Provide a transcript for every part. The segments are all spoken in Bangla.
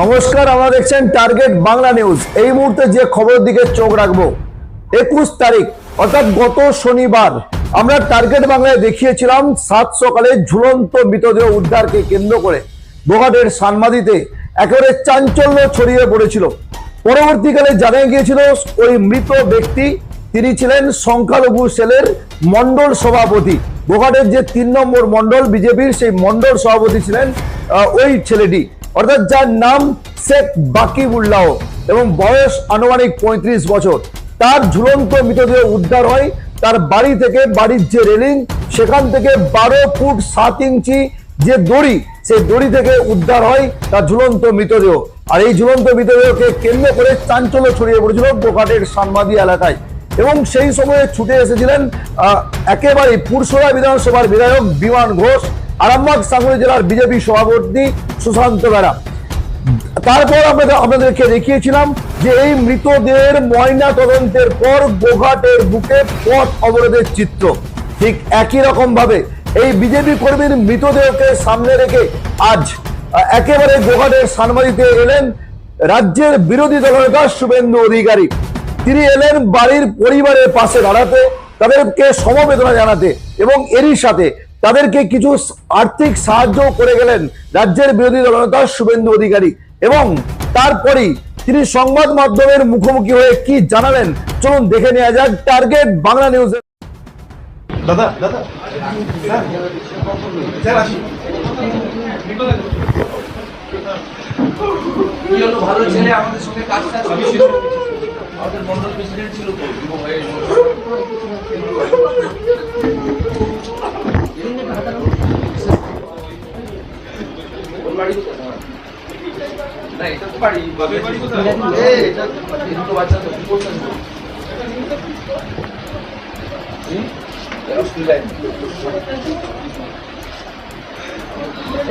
নমস্কার, আমরা দেখছেন টার্গেট বাংলা নিউজ। এই মুহূর্তে যে খবরের দিকে চোখ রাখবো, 21 তারিখ অর্থাৎ গত শনিবার আমরা টার্গেট বাংলায় দেখিয়েছিলাম 7 সকালে ঝুলন্ত মৃতদেহ উদ্ধারকে কেন্দ্র করে গোঘাটের সানমাদিতে একেবারে চাঞ্চল্য ছড়িয়ে পড়েছিল। পরবর্তীকালে জানা গিয়েছিল ওই মৃত ব্যক্তি তিনি ছিলেন সংখ্যালঘু সেলের মন্ডল সভাপতি। গোঘাটের যে 3 নম্বর মন্ডল বিজেপির, সেই মন্ডল সভাপতি ছিলেন ওই ছেলেটি, অর্থাৎ যার নাম শেখ বাকিবুল্লাহ এবং বয়স আনুমানিক 35 বছর। তার ঝুলন্ত মৃতদেহ উদ্ধার হয় তার বাড়ি থেকে। বাড়ির যে রেলিং, সেখান থেকে 12 ফুট 7 ইঞ্চি যে দড়ি, সেই দড়ি থেকে উদ্ধার হয় তার ঝুলন্ত মৃতদেহ। আর এই ঝুলন্ত মৃতদেহকে কেন্দ্র করে চাঞ্চল্য ছড়িয়ে পড়েছিল গোঘাটের সানমাদি এলাকায়। এবং সেই সময়ে ছুটে এসেছিলেন একেবারে পুরসরা বিধানসভার বিধায়ক বিমান ঘোষ, আরামবাগ সাংগঠনিক জেলার বিজেপি সভাপতি সুশান্ত বেরা। তারপর আপনাদেরকে দেখিয়েছিলাম যে এই মৃতদেহের ময়না তদন্তের পর গোঘাটের বুকে পথ অবরোধের চিত্র। ঠিক একই রকম ভাবে এই বিজেপি কর্মীর মৃতদেহকে সামনে রেখে আজ একেবারে গোঘাটের সানমাদিতে এলেন রাজ্যের বিরোধী দলনেতা শুভেন্দু অধিকারী। তিনি এলেন বাড়ির পরিবারের পাশে দাঁড়াতে, তাদেরকে সমবেদনা জানাতে এবং এরই সাথে তাদেরকে কিছু আর্থিক সাহায্য করে গেলেন রাজ্যের বিরোধী দলনেতা শুভেন্দু অধিকারী। এবং তারপরেই তিনি সংবাদ মাধ্যমের মুখোমুখি হয়ে কি জানালেন, চলুন দেখে নেওয়া যাক টার্গেট বাংলা নিউজে। দাদা দাদা ভালো ছেলে, আমাদের সঙ্গে কাজ আমাদের মন্ডল প্রেসিডেন্ট ছিল তো না, এটা তো বাড়ি বাচ্চা তো কি করছেন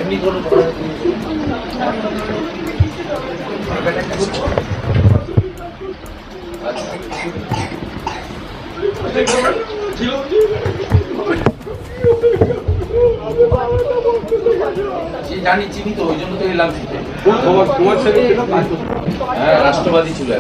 এমনি কোনো জানি, চিনি তো, ওই জন্য তো এলাম। হ্যাঁ, রাষ্ট্রবাদী ছিল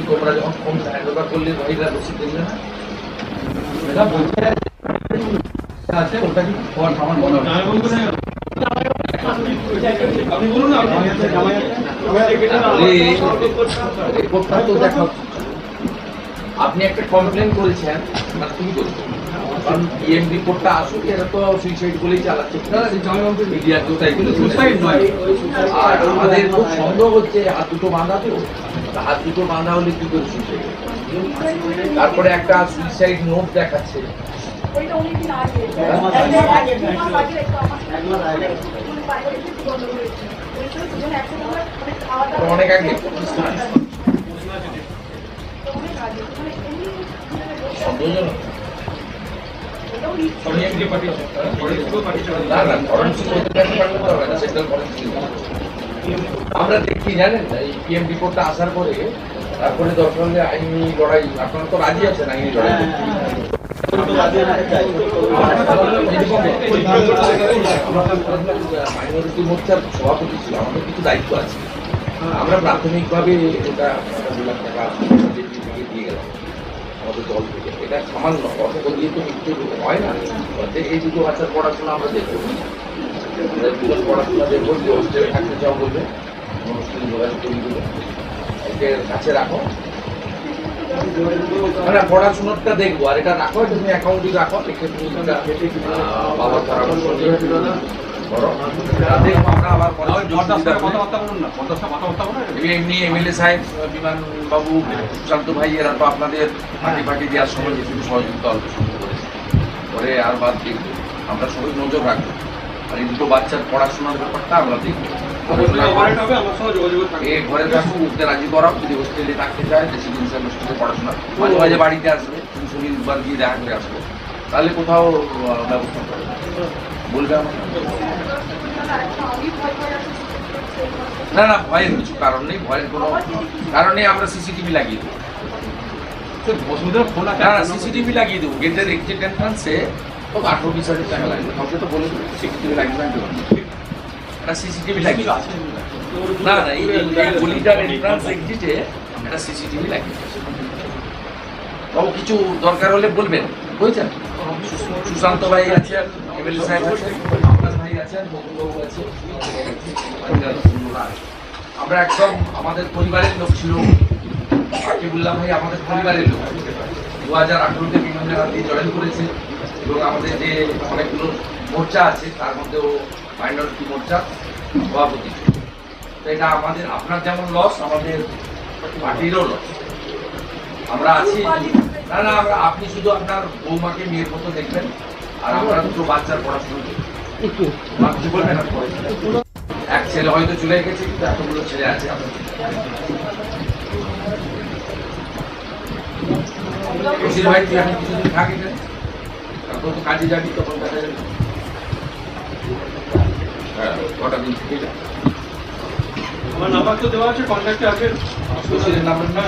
তোমরা যখন ফোন হ্যান্ডওভার করলে ভাইরা বসে দেখলে না, এটা বলতে আছে ওটা কি আমার মনে হয় আপনি বলুন না, রিপোর্টটা তো দেখা। আপনি একটা কমপ্লেন করেছেন না, তুমি বলছেন কারণ পিএম রিপোর্টটা আসুক, এরা তো সুইসাইড বলেই চালাচ্ছে মিডিয়া, তো তাই বলে সুইসাইড নয়। আর আমাদের খুব সন্দেহ হচ্ছে হাত দুটো বাঁধা, তো হাত দুটো বাঁধা হলে কি করে সুইসাইড। তারপরে একটা সুইসাইড নোট দেখাচ্ছে অনেক আগে। সন্দেহজনক আমরা দেখি, জানেন এই পিএম রিপোর্টটা আসার পরে তারপরে দরকার হলে আইনি লড়াই। আপনারা তো রাজি আছেন আইনি লড়াই? মাইনরিটি মোর্চার সভাপতি ছিল, আমাদের কিছু দায়িত্ব আছে। আমরা প্রাথমিকভাবে এটা 2 লাখ টাকা দিয়ে গেলাম আমাদের দল থেকে। এটা সামান্য অর্থ দিয়ে তো মৃত্যু হয় না। এই দুটো বাচ্চার পড়াশোনা আমরা দেখবো, দুজন পড়াশোনা দেখবো, যে হোস্টেলে থাকতে চাও বলবে হোস্টেলে যোগাযোগ করে দিল, একে কাছে রাখো, মানে পড়াশোনাটা দেখবো। আর এটা রাখো, তুমি অ্যাকাউন্টে রাখো, এক্ষেত্রে বাবার পরামর্শ দেখবো। আমরা আবার এমনি এমএলএ সাহেব, বিমান বাবু, সুশান্ত ভাই, এরা তো আপনাদের পার্টি দেওয়ার সময় যেটুকু সহযোগিতা অল্প সুন্দর করেছে, পরে আর বাদ দেখবো। আমরা সবাই নজর রাখবো, আর এই দুটো বাচ্চার পড়াশোনার ব্যাপারটা আমরা দেখবো। ঘরে থাকুক, উঠতে রাজি করাও, যদি হোস্টেলে থাকতে চায় রেসিডেন্সিয়াল হোস্টেলে পড়াশোনা, মাঝে মাঝে বাড়িতে আসবে, শনিবার গিয়ে দেখা করে আসবে, তাহলে কোথাও ব্যবস্থা করে বলবে আমাকে। না না, ভয়ের কিছু কারণ নেই, ভয়ের কোনো কারণ নেই। আমরা সিসিটিভি লাগিয়ে দেবো, সিসিটিভি লাগিয়ে দেবো গেটের এক্সিট এন্ট্রান্সে। 18-20,000 টাকা লাগবে, কাউকে তো বলে দেবো সিসিটিভি লাগবে একটা সিসিটিভি লাগিয়ে। না না, এই গলিটার এন্ট্রান্স এক্সিটে একটা সিসিটিভি লাগিয়ে। তবে কিছু দরকার হলে বলবেন, বুঝছেন? সুশান্ত ভাই আছেন, এমএলএ সাহেব আছেন, আপনার ভাই আছেন, বকুলবাবু আছে, আমরা একদম আমাদের পরিবারের লোক ছিল। আকিবুল্লাহ ভাই আমাদের পরিবারের লোক, 2018-তে বিভিন্ন রাতে জয়েন করেছে এবং আমাদের যে অনেকগুলো মোর্চা আছে তার মধ্যেও মাইনরিটি মোর্চা সভাপতি। তো এটা আমাদের, আপনার যেমন লস, আমাদের পার্টিরও লস। আমরা আছি। না না, আমরা, আপনি শুধু আপনার বৌমাকে মেয়ের মতো দেখবেন, আর আমরা দুটো বাচ্চার পড়াশোনা দেখবেন। কিছু বলবেন? এক ছেলে হয়তো চলে গেছে, কিন্তু এতগুলো ছেলে আছে আপনার। খুশির ভাই, তুই এখন কিছুদিন থাকিস, তারপর তো কাজে যাবি, তখন দেখা যাবে। হ্যাঁ, কটা দিন থেকে যা। আমার নাম্বার তো দেওয়া আছে, কন্ট্যাক্টে আছে। খুশির নাম্বার না?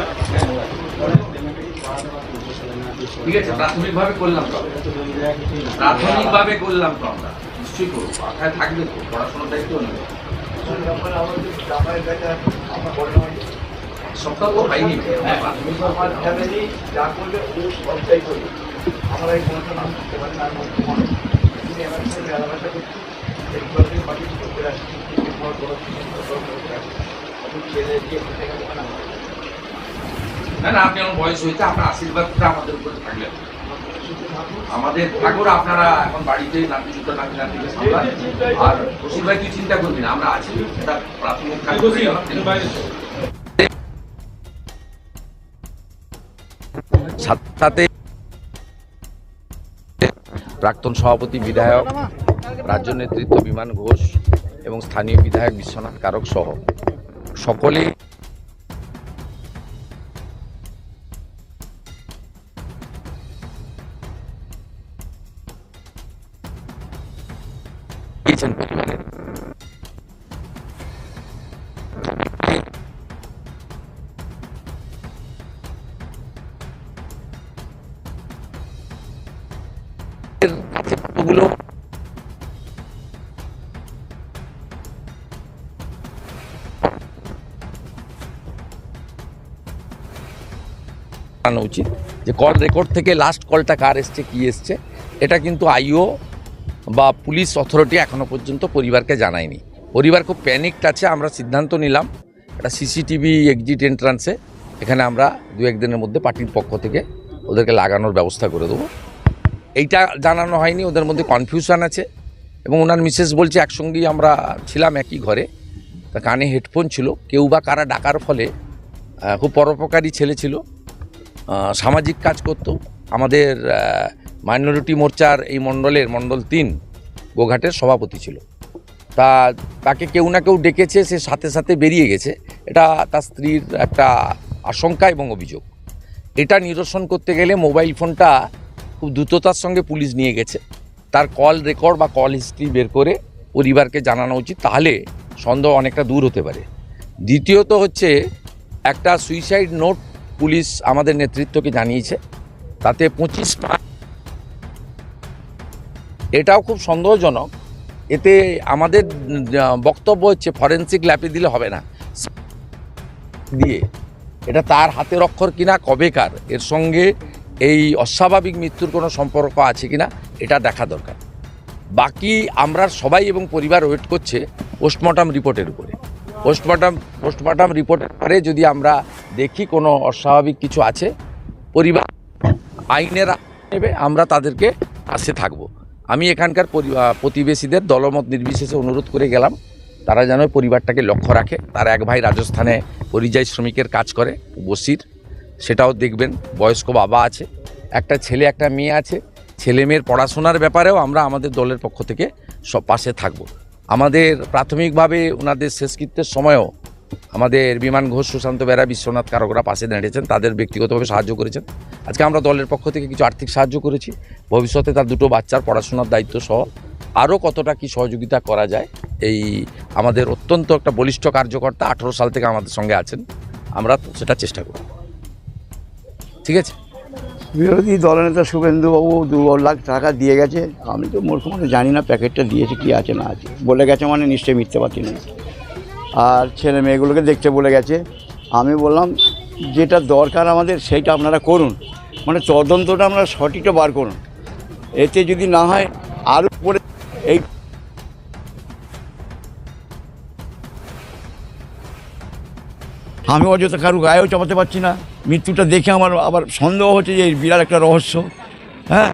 ঠিক আছে, প্রাথমিকভাবে করলাম তো, প্রাথমিকভাবে করলাম তো আমরা, নিশ্চয়ই করবো। মাথায় থাকবে তো, পড়াশোনার দায়িত্ব নেবে। সপ্তাহ তো হয়নি, যা করবে ও সবটাই করবে। আমরা এই সমস্ত নাম করতে পারি না, আলাদা করছি করতে আসছি, ছেলে দিয়ে না না, আপনি আমার বয়স হয়েছে, আপনার আশীর্বাদটা আমাদের উপরে থাকলে আমাদের ঠাকুর। আপনারা এখন বাড়িতে নাতি জুতো নাতি নাতিকে সামলান। আর খুশির ভাই, তুই চিন্তা করবি না, আমরা আছি। এটা প্রাথমিক সাথে প্রাক্তন সভাপতি বিধায়ক, রাজ্য নেতৃত্ব বিমান ঘোষ এবং স্থানীয় বিধায়ক বিশ্বনাথ কারক সহ সকলে পরিবারের কতগুলো উচিত যে কল রেকর্ড থেকে লাস্ট কলটা কার এসছে, কি এসছে, এটা কিন্তু আইও বা পুলিশ অথরিটি এখনো পর্যন্ত পরিবারকে জানায়নি। পরিবার খুব প্যানিকড আছে। আমরা সিদ্ধান্ত নিলাম একটা সিসিটিভি এক্সিট এন্ট্রান্সে এখানে আমরা 2-1 দিনের মধ্যে পার্টির পক্ষ থেকে ওদেরকে লাগানোর ব্যবস্থা করে দেবো। এইটা জানানো হয়নি, ওদের মধ্যে কনফিউশন আছে। এবং ওনার মিসেস বলছে একসঙ্গেই আমরা ছিলাম একই ঘরে, তা কানে হেডফোন ছিল, কেউ বা কারা ডাকার ফলে খুব পরোপকারী ছেলে ছিল, সামাজিক কাজ করত। আমাদের মাইনরিটি মোর্চার এই মণ্ডল 3 গোঘাটের সভাপতি ছিল। তাকে কেউ না কেউ ডেকেছে, সে সাথে সাথে বেরিয়ে গেছে। এটা তার স্ত্রীর একটা আশঙ্কা এবং অভিযোগ। এটা নিরসন করতে গেলে মোবাইল ফোনটা খুব দ্রুততার সঙ্গে পুলিশ নিয়ে গেছে। তার কল রেকর্ড বা কল হিস্ট্রি বের করে পরিবারকে জানানো উচিত, তাহলে সন্দেহ অনেকটা দূর হতে পারে। দ্বিতীয়ত হচ্ছে একটা সুইসাইড নোট পুলিশ আমাদের নেতৃত্বকে জানিয়েছে, তাতে 25 এটাও খুব সন্দেহজনক। এতে আমাদের বক্তব্য হচ্ছে ফরেন্সিক ল্যাবে দিলে হবে না, দিয়ে এটা তার হাতের অক্ষর কিনা, কবেকার, এর সঙ্গে এই অস্বাভাবিক মৃত্যুর কোনো সম্পর্ক আছে কিনা এটা দেখা দরকার। বাকি আমরা সবাই এবং পরিবার ওয়েট করছে পোস্টমর্টম রিপোর্টের উপরে। পোস্টমর্টম রিপোর্টের পরে যদি আমরা দেখি কোনো অস্বাভাবিক কিছু আছে, পরিবার আইনের নেবে, আমরা তাদেরকে পাশে থাকব। আমি এখানকার প্রতিবেশীদের দলমত নির্বিশেষে অনুরোধ করে গেলাম, তারা যেন পরিবারটাকে লক্ষ্য রাখে। তার এক ভাই রাজস্থানে পরিযায়ী শ্রমিকের কাজ করে, বসির, সেটাও দেখবেন। বয়স্ক বাবা আছে, একটা ছেলে একটা মেয়ে আছে। ছেলে মেয়ের পড়াশোনার ব্যাপারেও আমরা আমাদের দলের পক্ষ থেকে সব পাশে থাকব। আমাদের প্রাথমিকভাবে ওনাদের শেষকৃত্যের সময়ও আমাদের বিমান ঘোষ, সুশান্ত বেরা, বিশ্বনাথ কারকরা পাশে দাঁড়িয়েছেন, তাদের ব্যক্তিগতভাবে সাহায্য করেছেন। আজকে আমরা দলের পক্ষ থেকে কিছু আর্থিক সাহায্য করেছি। ভবিষ্যতে তার দুটো বাচ্চার পড়াশোনার দায়িত্ব সহ আরও কতটা কি সহযোগিতা করা যায়, এই আমাদের অত্যন্ত একটা বলিষ্ঠ কার্যকর্তা 18 সাল থেকে আমাদের সঙ্গে আছেন, আমরা সেটা চেষ্টা করব। ঠিক আছে। বিরোধী দলনেতা শুভেন্দুবাবু 2 লাখ টাকা দিয়ে গেছে। আমি তো মূর্খ মানে জানি না প্যাকেটটা দিয়েছে কি আছে না আছে, বলে গেছে মানে নিশ্চয়ই মিথ্যে পাতি নেই। আর ছেলে মেয়েগুলোকে দেখতে বলে গেছে। আমি বললাম যেটা দরকার আমাদের সেইটা আপনারা করুন, মানে তদন্তটা আমরা সঠিকটা বার করুন। এতে যদি না হয় আরও পরে এই আমি অযথা কারু গায়েও চাপাতে পারছি না। মৃত্যুটা দেখে আমার আবার সন্দেহ হচ্ছে যে এই বিরাট একটা রহস্য। হ্যাঁ,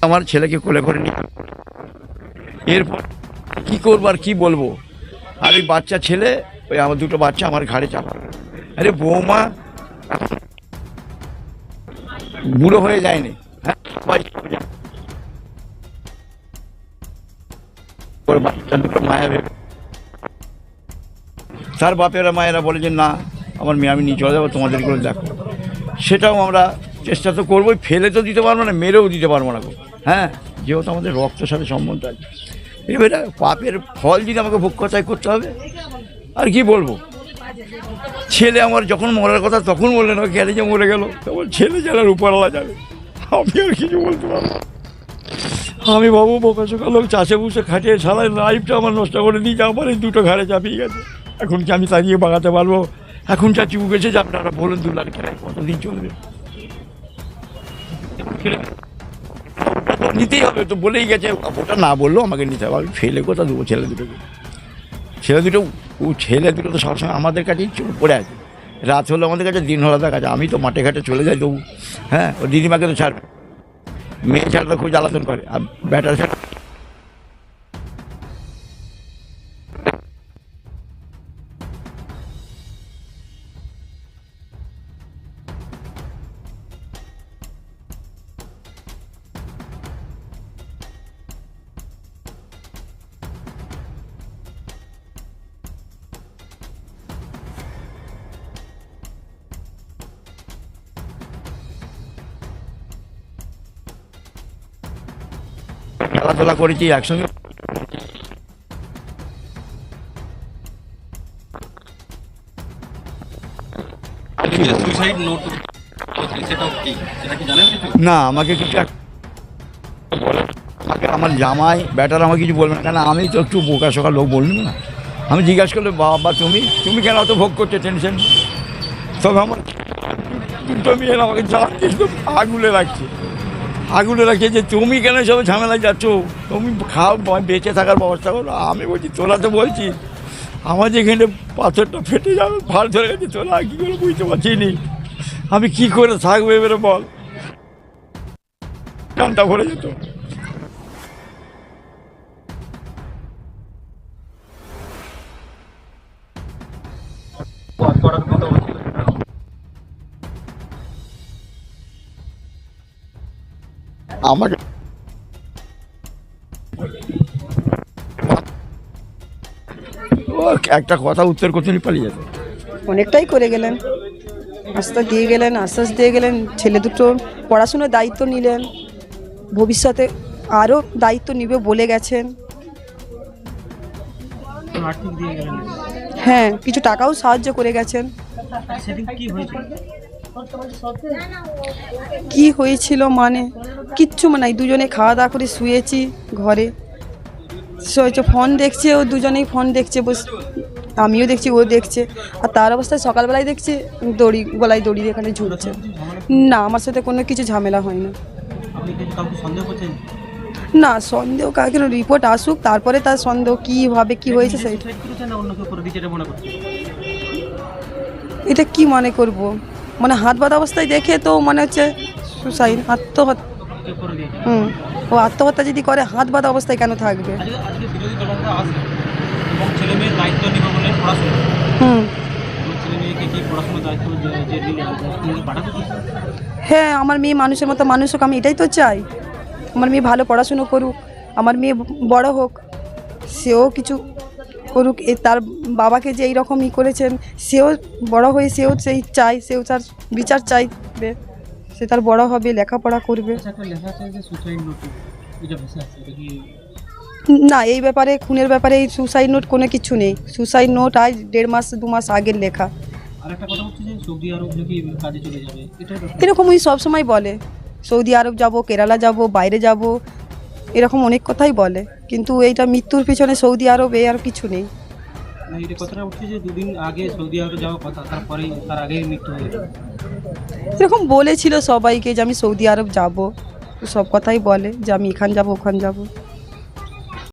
আমার ছেলেকে কোলে করে নিয়ে এরপর কী করবো আর কী বলবো। আর ওই বাচ্চা ছেলে, ওই আমার দুটো বাচ্চা আমার ঘাড়ে চাপা। আরে বৌমা বুড়ো হয়ে যায়নি। হ্যাঁ, ওর বাচ্চা দুটো মায়া ভেবে তার বাপেরা মায়েরা বলে যে না আমার মেয়ে আমি নিয়ে চলে যাবো, তোমাদেরগুলো দেখো। সেটাও আমরা চেষ্টা তো করবোই, ফেলে তো দিতে পারবো না, মেরেও দিতে পারবো না। হ্যাঁ, যেহেতু আমাদের রক্তের সাথে সম্বন্ধ আছে, এবারে পাপের ফল যদি আমাকে ভোগ করতে হবে। আর কি বলবো, ছেলে আমার যখন মরার কথা তখন বললেন ওই গেলে যে মরে গেল, তখন ছেলে জানার উপরওয়ালা যাবে, আমি আর কিছু বলতে পারবো। আমি বাবু বোকা শোকা লোক, চাষে বুসে খাটিয়ে সারা লাইফটা আমার নষ্ট করে দিয়েছে, আমার এই দুটো ঘাড়ে চাপিয়ে গেছে। এখন কি আমি তাড়িয়ে বাগাতে পারবো? এখন চাচি উঠেছে যে আপনারা বলুন 2 লাখ টাকায় কতদিন চলবে? নিতেই হবে তো, বলেই গেছে। ওটা না বললেও আমাকে নিতে হবে। আমি ফেলে কোথা দেবো ছেলে দুটোকে? ছেলে দুটো তো সবসময় আমাদের কাছেই পড়ে আছে। রাত হলো আমাদের কাছে, দিন হলো তার কাছে। আমি তো মাঠে ঘাটে চলে যাই তবু। হ্যাঁ, ও দিদিমাকে তো ছাড়বে, মেয়ে ছাড়া তো খুব জ্বালাতন করে। আর ব্যাটার ছাড়া খেলাধুলা করেছি একসঙ্গে। না, আমাকে কিছু আমাকে আমার জামাই ব্যাটার আমাকে কিছু বলবে না, কেন আমি তো একটু বোকা শোকা লোক, বললাম না। আমি জিজ্ঞাসা করলে বাবা তুমি কেন অত ভোগ করছো টেনশন? তবে আমার দুটো মেয়ের আমাকে আগুলে রাখছে যে তুমি কেন সব ঝামেলায় যাচ্ছ, তুমি খাও বেঁচে থাকার ব্যবস্থা করো। আমি বলছি তোরা তো বলছি আমার যেখানে পাথরটা ফেটে যাবে, ফাল ধরে গেছে, তোরা কী করে বুঝতে পারছি নি আমি কী করে থাকবো এবারে বল? কানটা ভরে যেত। আমাকে একটা কথা উত্তর করতে পালিয়ে যেত। অনেকটাই করে গেলেন, আশ্বাস দিয়ে গেলেন। ছেলে দুটো পড়াশোনার দায়িত্ব নিলেন, ভবিষ্যতে আরও দায়িত্ব নিবে বলে গেছেন। হ্যাঁ, কিছু টাকাও সাহায্য করে গেছেন। কি হয়েছিল মানে কিচ্ছু মানে দুজনে খাওয়া দাওয়া করে শুয়েছি ঘরে, ফোন দেখছে, ও দুজনেই ফোন দেখছে, আমিও দেখছি, ও দেখছে। আর তার অবস্থায় সকালবেলায় দেখছি গলায় দড়ি এখানে ঝুলছে। না, আমার সাথে কোনো কিছু ঝামেলা হয় না। না, সন্দেহ কাকে, রিপোর্ট আসুক তারপরে তার সন্দেহ কীভাবে কি হয়েছে সেইটা। এটা কি মনে করব, মানে হাত বাঁধা অবস্থায় দেখে তো মনে হচ্ছে সুসাইড, আত্মহত্যা। ও আত্মহত্যা যদি করে হাত বাঁধা অবস্থায় কেন থাকবে? মেয়েকে কি পড়াশোনার দায়িত্ব যে নিলে তুমি পাঠাতে কি? হ্যাঁ, আমার মেয়ে মানুষের মতো মানুষ হোক, আমি এটাই তো চাই। আমার মেয়ে ভালো পড়াশুনো করুক, আমার মেয়ে বড় হোক, সেও কিছু করুক। তার বাবাকে যে এইরকমই করেছেন, সেও বড় হয়ে সেও সেই চাই, সেও তার বিচার চাইবে, সে তার বড় হবে, লেখাপড়া করবে। আচ্ছা, একটা লেখা আছে যে সুসাইড নোট, এটা ভেসে আছে, এটা কি? না, এই ব্যাপারে খুনের ব্যাপারে এই সুসাইড নোট কোনো কিছু নেই। সুসাইড নোট আজ 1.5 মাস 2 মাস আগের লেখা। আর একটা কথা হচ্ছে যে সৌদি আরব নাকি কাজে চলে যাবে, এটা এরকমই সবসময় বলে, সৌদি আরব যাব, কেরালা যাব, বাইরে যাব, এরকম অনেক কথাই বলে, কিন্তু এইটা মৃত্যুর পিছনে সৌদি আরব এই আর কিছু নেই। না, এটা কথাটা উঠছে যে 2 দিন আগে সৌদি আরব যাওয়ার কথা, তারপরেই তার আগেই মৃত্যু হয়ে গেল। এরকম বলেছিল সবাইকে যে আমি সৌদি আরব যাব, সব কথাই বলে যে আমি এখান যাব ওখান যাব।